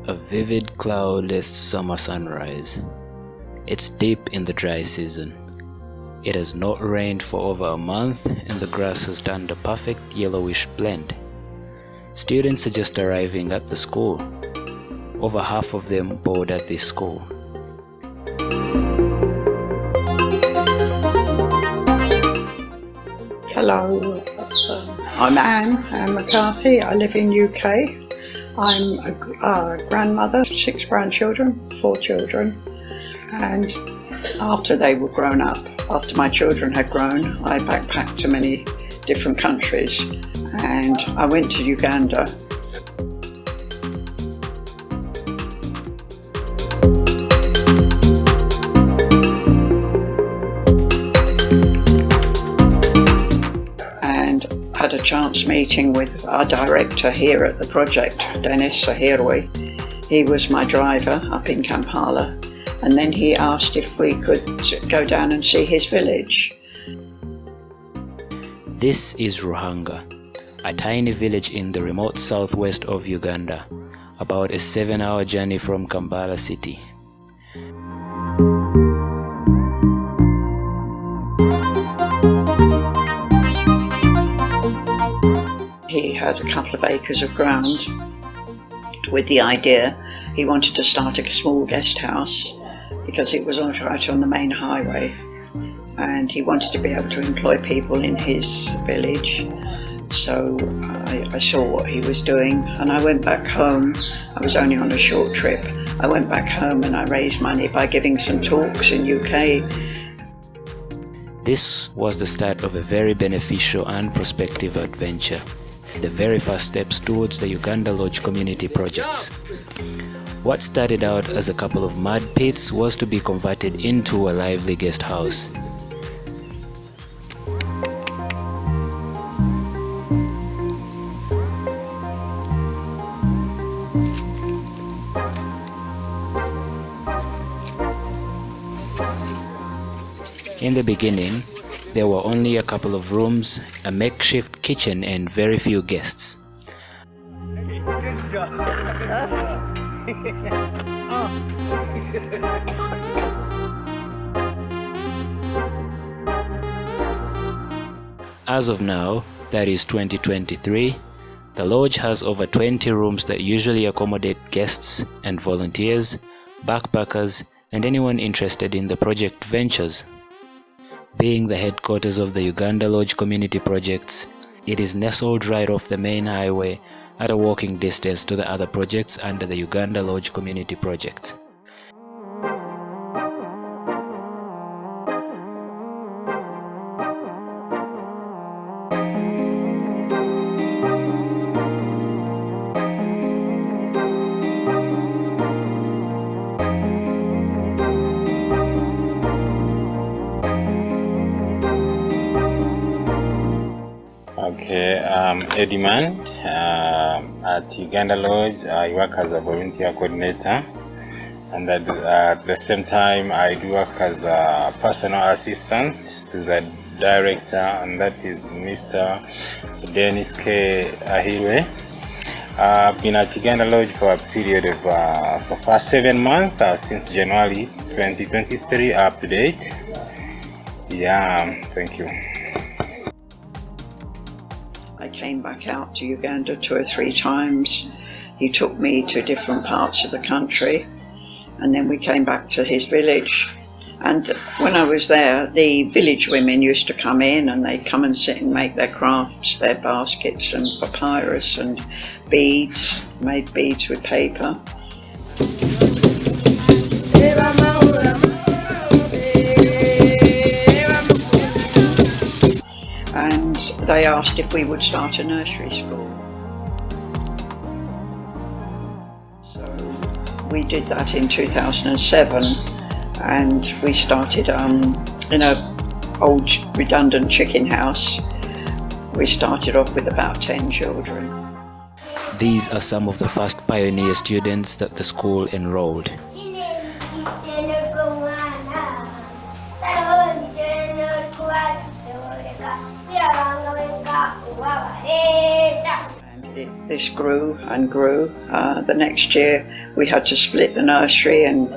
A vivid cloudless summer sunrise. It's deep in the dry season. It has not rained for over a month and the grass has turned a perfect yellowish blend. Students are just arriving at the school. Over half of them board at this school. Hello, I'm Anne McCarthy. I live in UK. I'm a grandmother, 6 grandchildren, 4 children, and after they were grown up, after my children had grown, I backpacked to many different countries and I went to Uganda. Had a chance meeting with our director here at the project, Dennis Sahirwi. He was my driver up in Kampala, and then he asked if we could go down and see his village. This is Ruhanga, a tiny village in the remote southwest of Uganda, about a 7-hour journey from Kampala city. He had a couple of acres of ground with the idea he wanted to start a small guest house because it was right on the main highway and he wanted to be able to employ people in his village. So I saw what he was doing and I went back home. I was only on a short trip. I went back home and I raised money by giving some talks in UK. This was the start of a very beneficial and prospective adventure. The very first steps towards the Uganda Lodge Community Projects. What started out as a couple of mud pits was to be converted into a lively guest house. In the beginning, there were only a couple of rooms, a makeshift kitchen and very few guests. As of now, that is 2023, the lodge has over 20 rooms that usually accommodate guests and volunteers, backpackers, and anyone interested in the project ventures. Being the headquarters of the Uganda Lodge Community Projects, it is nestled right off the main highway at a walking distance to the other projects under the Uganda Lodge Community Projects. Okay, I'm Eddie Man. At Uganda Lodge, I work as a volunteer coordinator, and at the same time, I do work as a personal assistant to the director, and that is Mr. Dennis K. Ahirwe. I've been at Uganda Lodge for a period of so far 7 months, since January 2023 up to date. Yeah, thank you. I came back out to Uganda 2 or 3 times. He took me to different parts of the country and then we came back to his village. And when I was there, the village women used to come in and they'd come and sit and make their crafts, their baskets and papyrus and beads, made beads with paper. And they asked if we would start a nursery school. So we did that in 2007 and we started in an old redundant chicken house. We started off with about 10 children. These are some of the first pioneer students that the school enrolled. And this grew and grew. The next year we had to split the nursery, and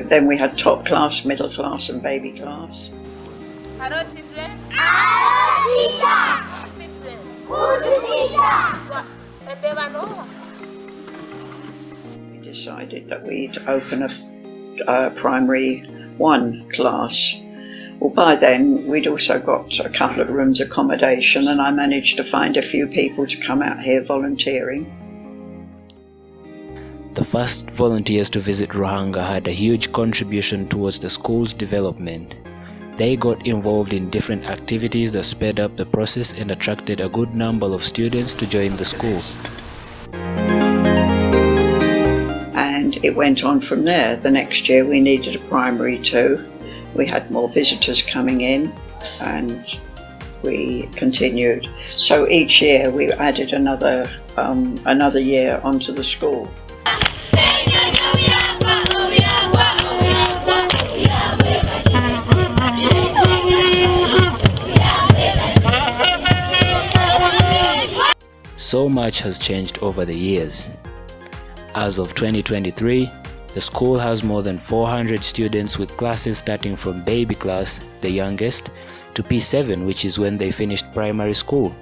then we had top class, middle class and baby class. Hello children. Hello teacher. Good teacher. We decided that we'd open a primary 1 class. Well, by then we'd also got a couple of rooms accommodation, and I managed to find a few people to come out here volunteering. The first volunteers to visit Ruhanga had a huge contribution towards the school's development. They got involved in different activities that sped up the process and attracted a good number of students to join the school. And it went on from there. The next year we needed a primary 2. We had more visitors coming in, and we continued. So each year we added another year onto the school. So much has changed over the years. As of 2023, the school has more than 400 students, with classes starting from baby class, the youngest, to P7, which is when they finished primary school.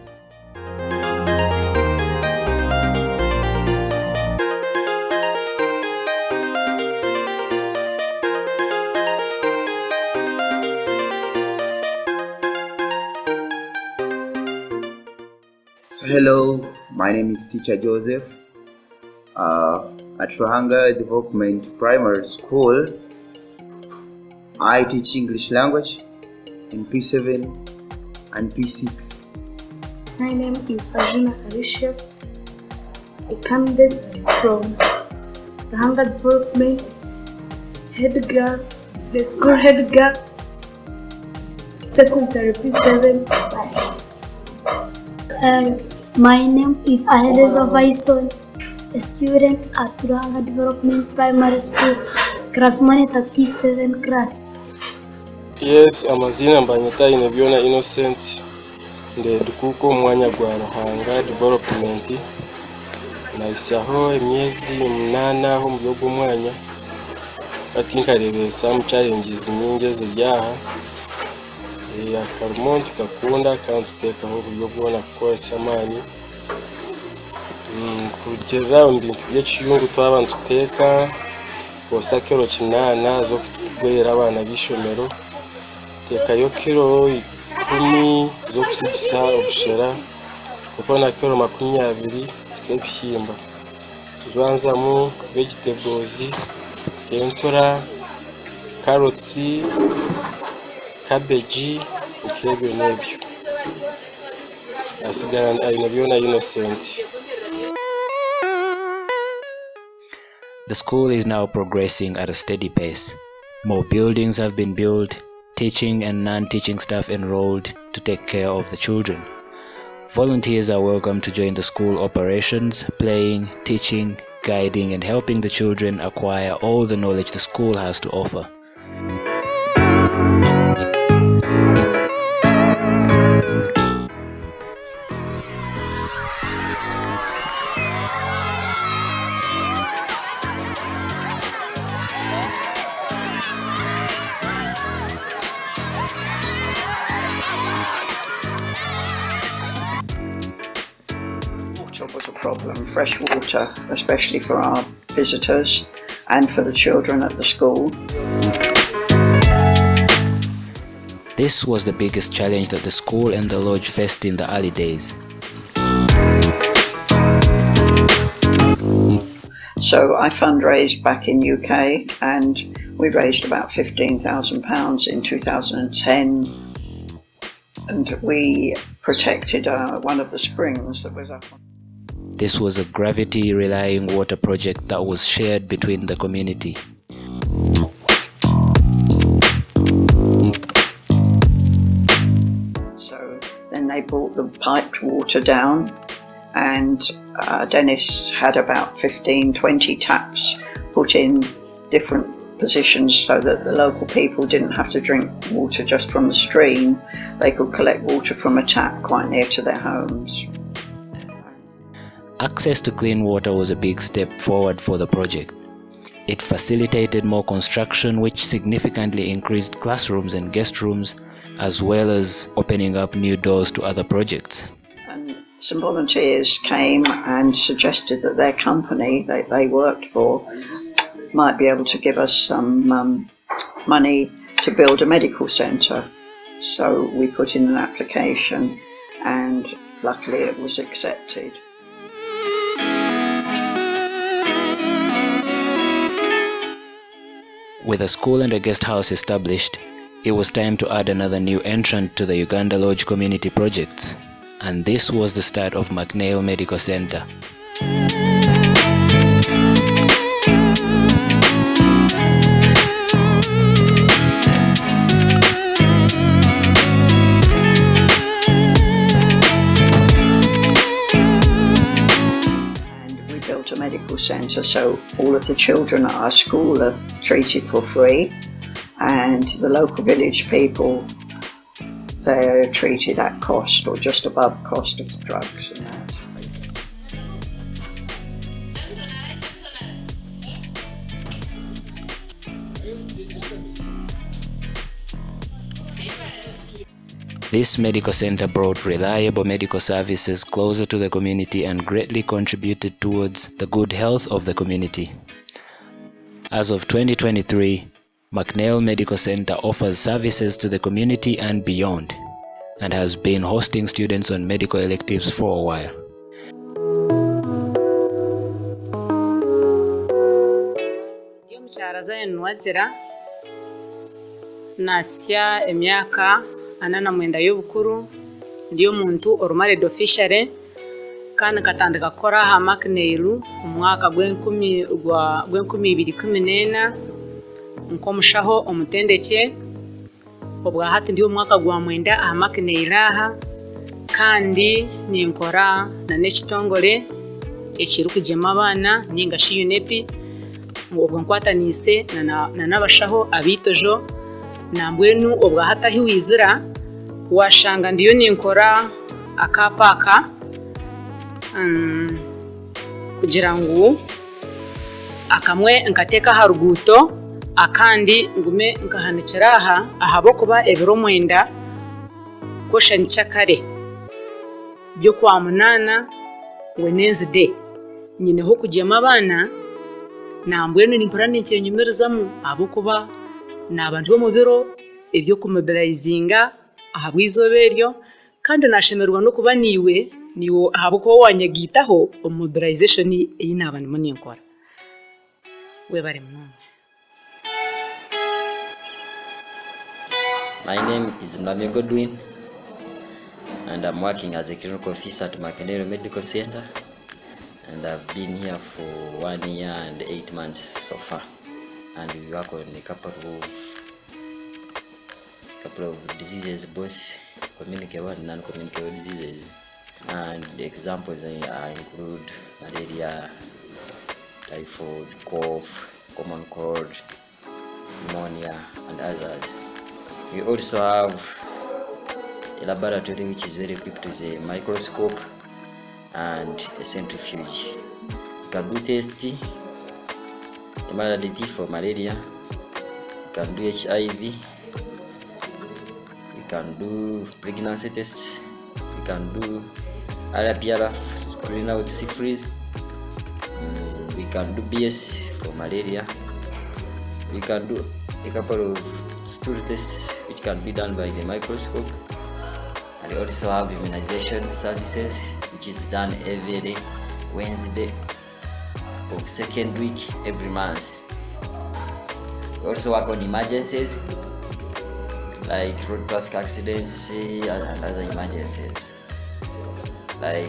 So hello, my name is Teacher Joseph. At Ruhanga Development Primary School, I teach English language in P7 and P6. My name is Arjuna Alicious, a candidate from Ruhanga Development, head girl, the school head girl, secretary P7. My name is Ahedeza Vaison, a student at Ruhanga Development Primary School, class monitor P7 class. Yes, amazina mbanyita Inebyona Innocent, nde dukuko mwanya gwa Ruhanga Development. Naisaho emyezi 8 aho mu byo mwanya. Ati nkarebe some challenges nyingi z'ibyaha. Akarimo tukakunda kandi tutekaho uburyo bwona gukora cyamani. Kugera mu bintu by'ekiyungu tw'abantu tuteka kosa kiro 8 zo kutugwera abana b'ishomero. Tekayo kiro 10 zo kusigisa obushera. Tukona kiro 20 z'ebihimba. Tuzwanzamu vegetables, entora, carrots, cabbage, ukebyo nebyo. Asigara Inebyona Innocent. The school is now progressing at a steady pace. More buildings have been built, teaching and non-teaching staff enrolled to take care of the children. Volunteers are welcome to join the school operations, playing, teaching, guiding and helping the children acquire all the knowledge the school has to offer. Water was a problem, fresh water, especially for our visitors and for the children at the school. This was the biggest challenge that the school and the lodge faced in the early days. So I fundraised back in UK, and we raised about £15,000 in 2010, and we protected one of the springs that was up. This was a gravity-relying water project that was shared between the community. So then they brought the piped water down, and Dennis had about 15-20 taps put in different positions so that the local people didn't have to drink water just from the stream. They could collect water from a tap quite near to their homes. Access to clean water was a big step forward for the project. It facilitated more construction, which significantly increased classrooms and guest rooms, as well as opening up new doors to other projects. And some volunteers came and suggested that their company that they worked for might be able to give us some money to build a medical centre. So we put in an application and luckily it was accepted. With a school and a guest house established, it was time to add another new entrant to the Uganda Lodge Community Projects, and this was the start of McNeil Medical Centre. A medical centre, so all of the children at our school are treated for free, and the local village people, they're treated at cost or just above cost of the drugs and that. This medical center brought reliable medical services closer to the community and greatly contributed towards the good health of the community. As of 2023, McNeil Medical Center offers services to the community and beyond, and has been hosting students on medical electives for a while. Nasya emyaka 49 y'obukuru, ndi omuntu orumare d'officiare kandi katandika kukora ha McNeil omwaka gw'2014 nk'omushaho omutendekye. Obwa hati ndi omwaka gwa 9 ha McNeil aha, kandi ninkora n'ekitongole ekirikugema abaana ningashi UNEP obwo nkwatanise n'abashaho abitojo nambwenu obwa hata hiwizira washanga ndiyo ninkora akapaka kugira ngo akamwe nkateka haruguto akandi ngume nkahanikira ahabo kuba ebiro 9 koshanica kare byo kwa munana Wednesday nyine ho kugema abana nambwenu nimpora ninkenyumirizamu abo kuba n'abantu bo mu biro ebyo kumobilizinga ahabwizoberyo, kandi nashemerwa no kuba niwe ahabo kuba wanyagitaho mobilization iyi n'abantu munye nkora we bari munwe. My name is Mname Godwin and I'm working as a clinical officer at McNeil Medical Center, and I've been here for 1 year and 8 months so far, and we work on a couple of diseases, both communicable and non-communicable diseases, and the examples include malaria, typhoid, cough, common cold, pneumonia, and others. We also have a laboratory which is very equipped with a microscope and a centrifuge. You can do tests, modality for malaria, you can do HIV, you can do pregnancy tests, you can do RPR, screen out syphilis, we can do BS for malaria, we can do a couple of stool tests which can be done by the microscope, and we also have immunization services which is done every Wednesday of second week every month. We also work on emergencies like road traffic accidents and other emergencies like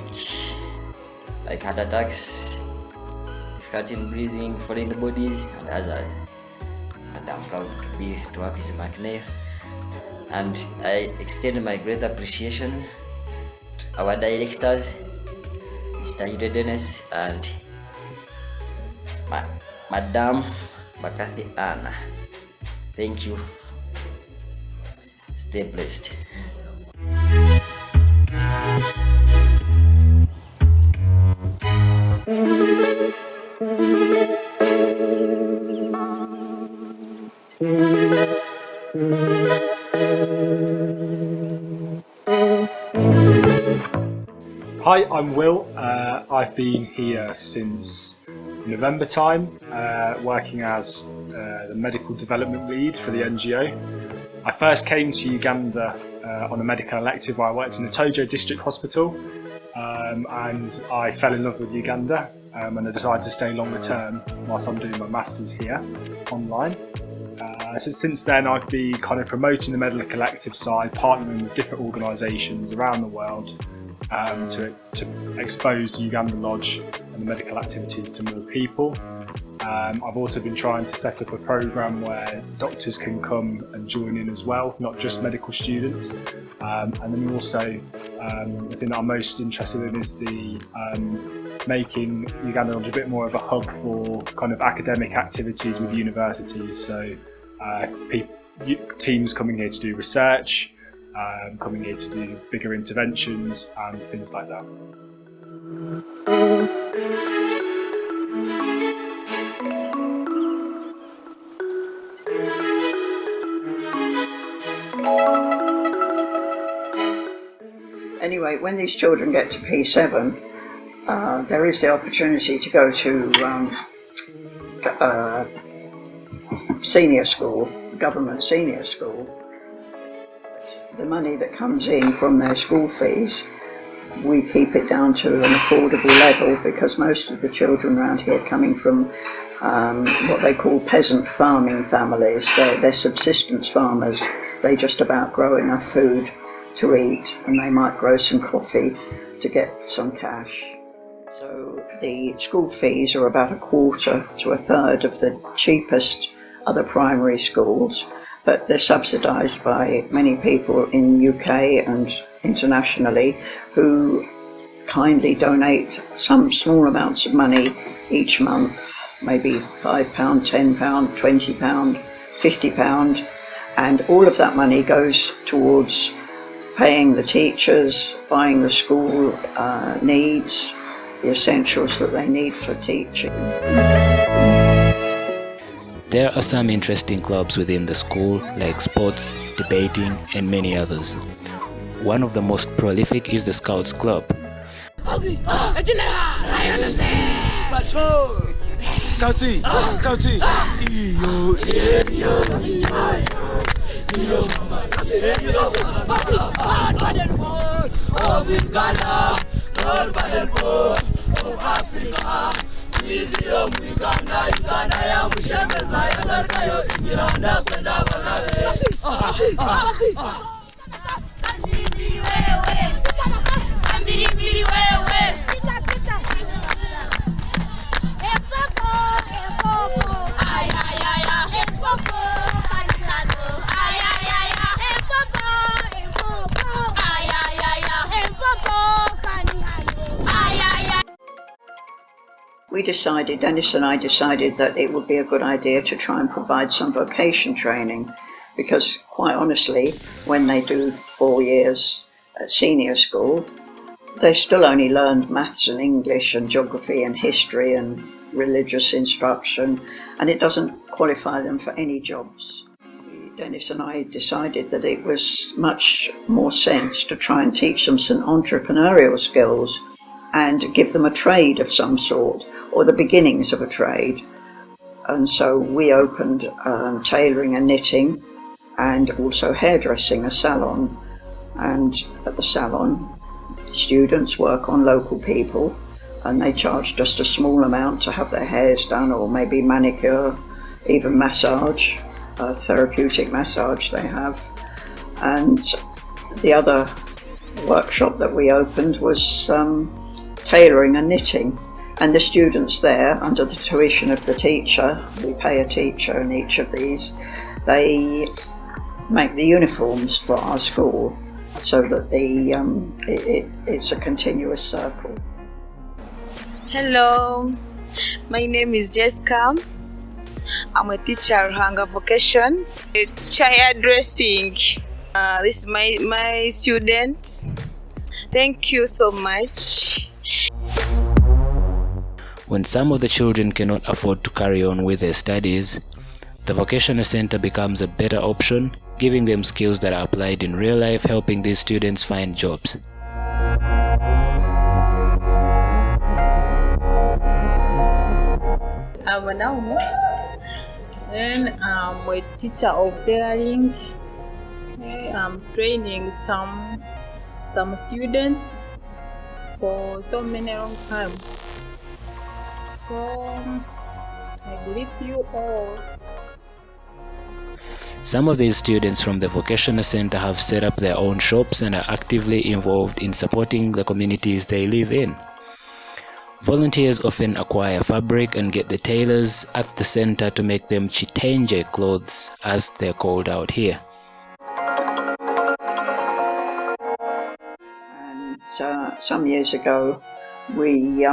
heart attacks, difficulty in breathing, foreign bodies, and others. And I'm proud to work with McNeil, and I extend my great appreciation to our directors, Mr. Ide Dennis and Madam Bakati Anna. Thank you. Stay blessed. Hi, I'm Will. I've been here since November time, working as the medical development lead for the NGO. I first came to Uganda on a medical elective where I worked in the Tojo District Hospital, and I fell in love with Uganda, and I decided to stay longer term whilst I'm doing my masters here online. So since then I've been kind of promoting the medical elective side, partnering with different organisations around the world to expose Uganda Lodge and the medical activities to more people. I've also been trying to set up a programme where doctors can come and join in as well, not just medical students. And then also, the thing that I'm most interested in is the making Uganda Lodge a bit more of a hub for kind of academic activities with universities. So teams coming here to do research, coming here to do bigger interventions and things like that. Anyway, when these children get to P7, there is the opportunity to go to senior school, government senior school. The money that comes in from their school fees, we keep it down to an affordable level, because most of the children around here are coming from what they call peasant farming families. They're subsistence farmers. They just about grow enough food to eat, and they might grow some coffee to get some cash. So the school fees are about a quarter to a third of the cheapest other primary schools, but they're subsidised by many people in the UK and internationally who kindly donate some small amounts of money each month, maybe £5, £10, £20, £50, and all of that money goes towards paying the teachers, buying the school needs, the essentials that they need for teaching. There are some interesting clubs within the school, like sports, debating, and many others. One of the most prolific is the Scouts Club. We decided, Dennis and I decided, that it would be a good idea to try and provide some vocation training, because quite honestly, when they do 4 years at senior school, they still only learned maths and English and geography and history and religious instruction, and it doesn't qualify them for any jobs. Dennis and I decided that it was much more sense to try and teach them some entrepreneurial skills and give them a trade of some sort, or the beginnings of a trade. And so we opened tailoring and knitting, and also hairdressing, a salon. And at the salon, students work on local people, and they charge just a small amount to have their hairs done, or maybe manicure, even massage, therapeutic massage they have. And the other workshop that we opened was tailoring and knitting, and the students there, under the tuition of the teacher, we pay a teacher in each of these, they make the uniforms for our school, so that it's a continuous circle. Hello, my name is Jessica. I'm a teacher at Ruhanga Vocation. A teacher hairdressing. This is my students. Thank you so much. When some of the children cannot afford to carry on with their studies, the vocational center becomes a better option, giving them skills that are applied in real life, helping these students find jobs. I'm Naomi. Then I'm a teacher of tailoring. I'm training some students for so many long time. So I greet you all. Some of these students from the Vocational Center have set up their own shops and are actively involved in supporting the communities they live in. Volunteers often acquire fabric and get the tailors at the center to make them chitenje clothes, as they're called out here. And some years ago, we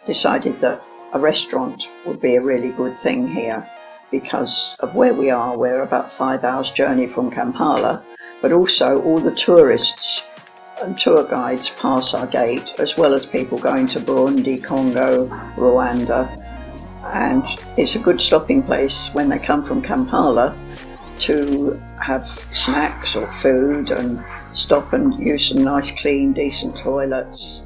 decided that a restaurant would be a really good thing here because of where we are. We're about 5 hours journey from Kampala, but also all the tourists and tour guides pass our gate, as well as people going to Burundi, Congo, Rwanda. And it's a good stopping place when they come from Kampala to have snacks or food and stop and use some nice, clean, decent toilets.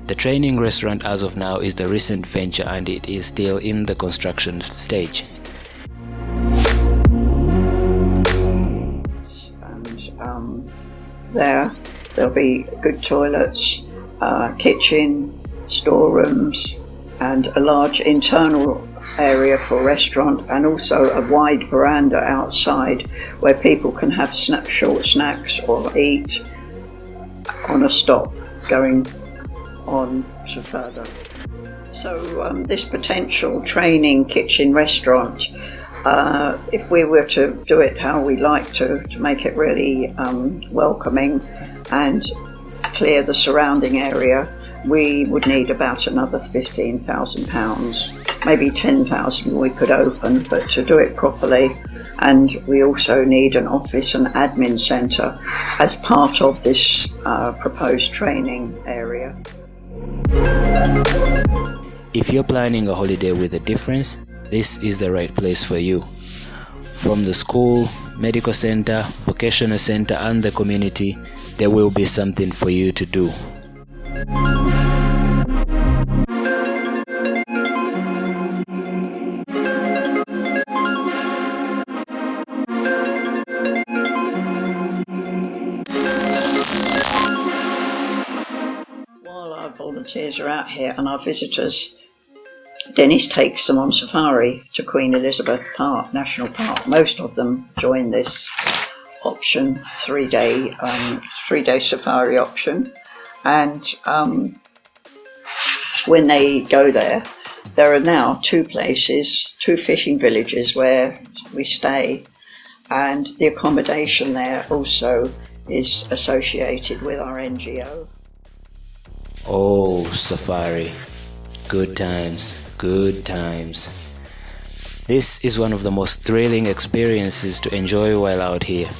The training restaurant as of now is the recent venture and it is still in the construction stage. And there'll be good toilets, kitchen, storerooms, and a large internal area for restaurant, and also a wide veranda outside where people can have short snacks or eat on a stop going on to further. So this potential training kitchen restaurant, if we were to do it how we like to make it really welcoming and clear the surrounding area, we would need about another £15,000, maybe 10,000 we could open, but to do it properly. And we also need an office and admin centre as part of this proposed training area. If you're planning a holiday with a difference, this is the right place for you. From the school, medical center, vocational center and the community, there will be something for you to do. While our volunteers are out here and our visitors, Dennis takes them on safari to Queen Elizabeth Park, National Park. Most of them join this option, three-day safari option. And when they go there, there are now two fishing villages where we stay, and the accommodation there also is associated with our NGO. Oh, safari. Good times, good times. This is one of the most thrilling experiences to enjoy while out here.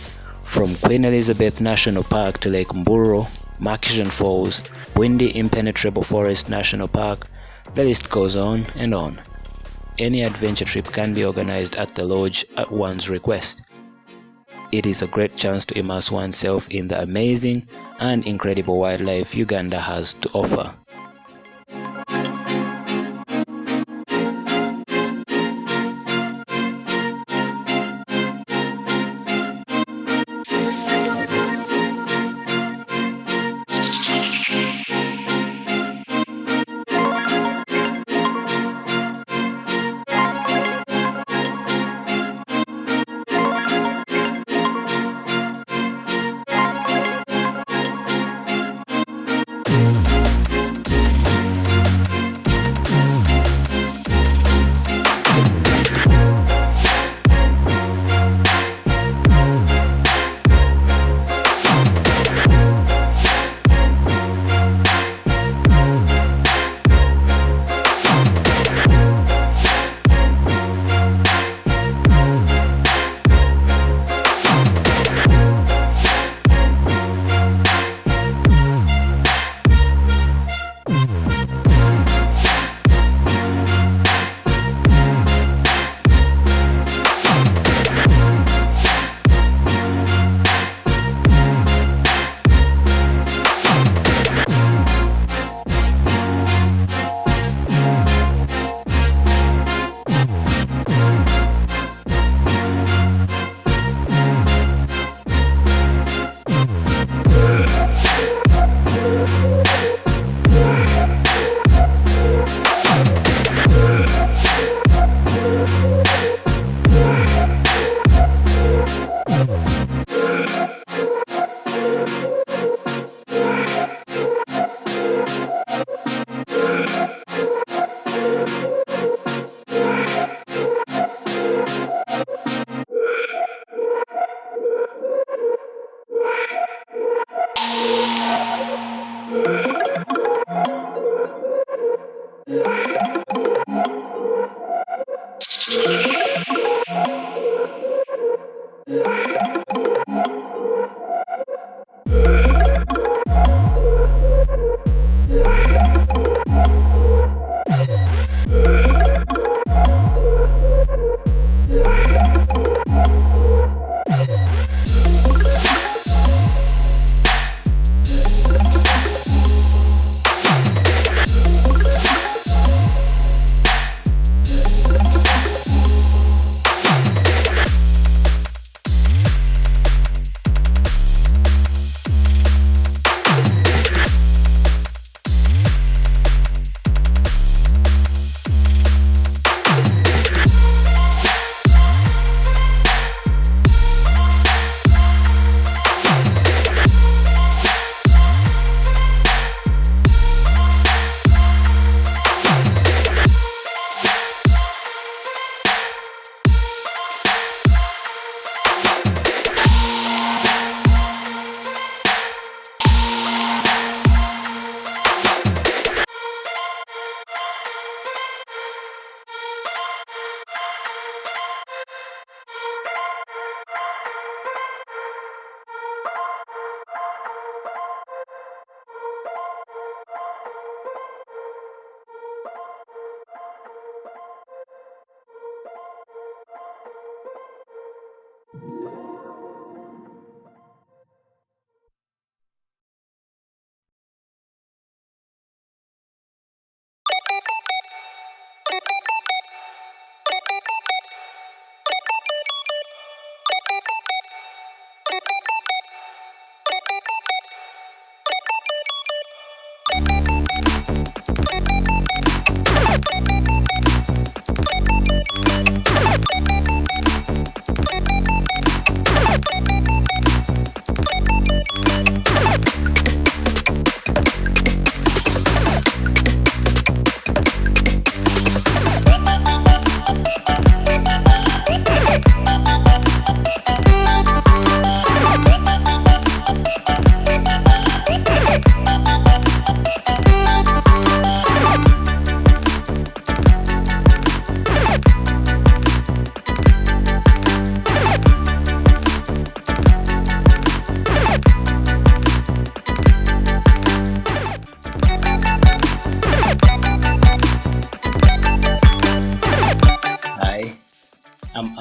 From Queen Elizabeth National Park to Lake Mburo, Murchison Falls, Windy Impenetrable Forest National Park, the list goes on and on. Any adventure trip can be organized at the lodge at one's request. It is a great chance to immerse oneself in the amazing and incredible wildlife Uganda has to offer.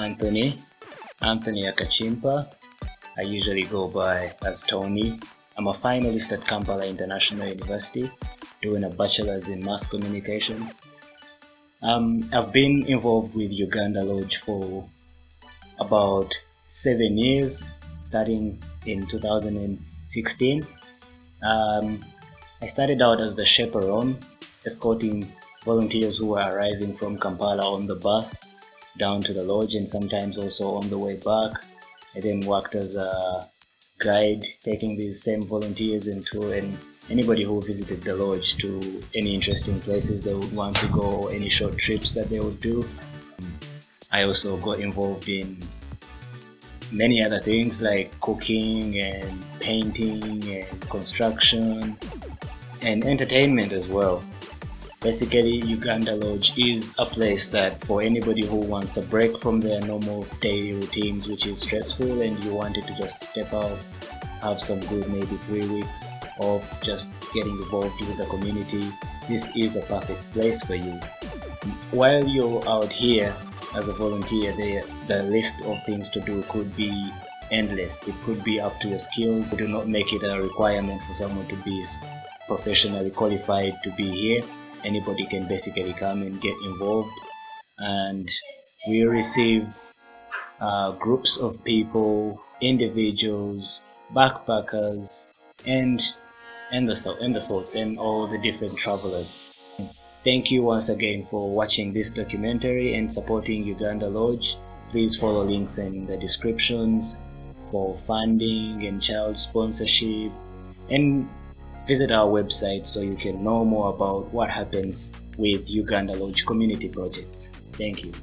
Anthony Akachimpa. I usually go by as Tony. I'm a finalist at Kampala International University, doing a bachelor's in mass communication. I've been involved with Uganda Lodge for about 7 years, starting in 2016. I started out as the chaperone, escorting volunteers who were arriving from Kampala on the bus down to the lodge, and sometimes also on the way back. I then worked as a guide, taking these same volunteers into and anybody who visited the lodge to any interesting places they would want to go, or any short trips that they would do. I also got involved in many other things like cooking and painting and construction and entertainment as well. Basically, Uganda Lodge is a place that for anybody who wants a break from their normal daily routines, which is stressful, and you wanted to just step out, have some good maybe 3 weeks of just getting involved with the community, this is the perfect place for you. While you're out here as a volunteer, the list of things to do could be endless. It could be up to your skills. We do not make it a requirement for someone to be professionally qualified to be here. Anybody can basically come and get involved, and we receive groups of people, individuals, backpackers, and the sorts, and all the different travelers. Thank you once again for watching this documentary and supporting Uganda Lodge. Please follow links in the descriptions for funding and child sponsorship, and visit our website so you can know more about what happens with Uganda Lodge Community Projects. Thank you.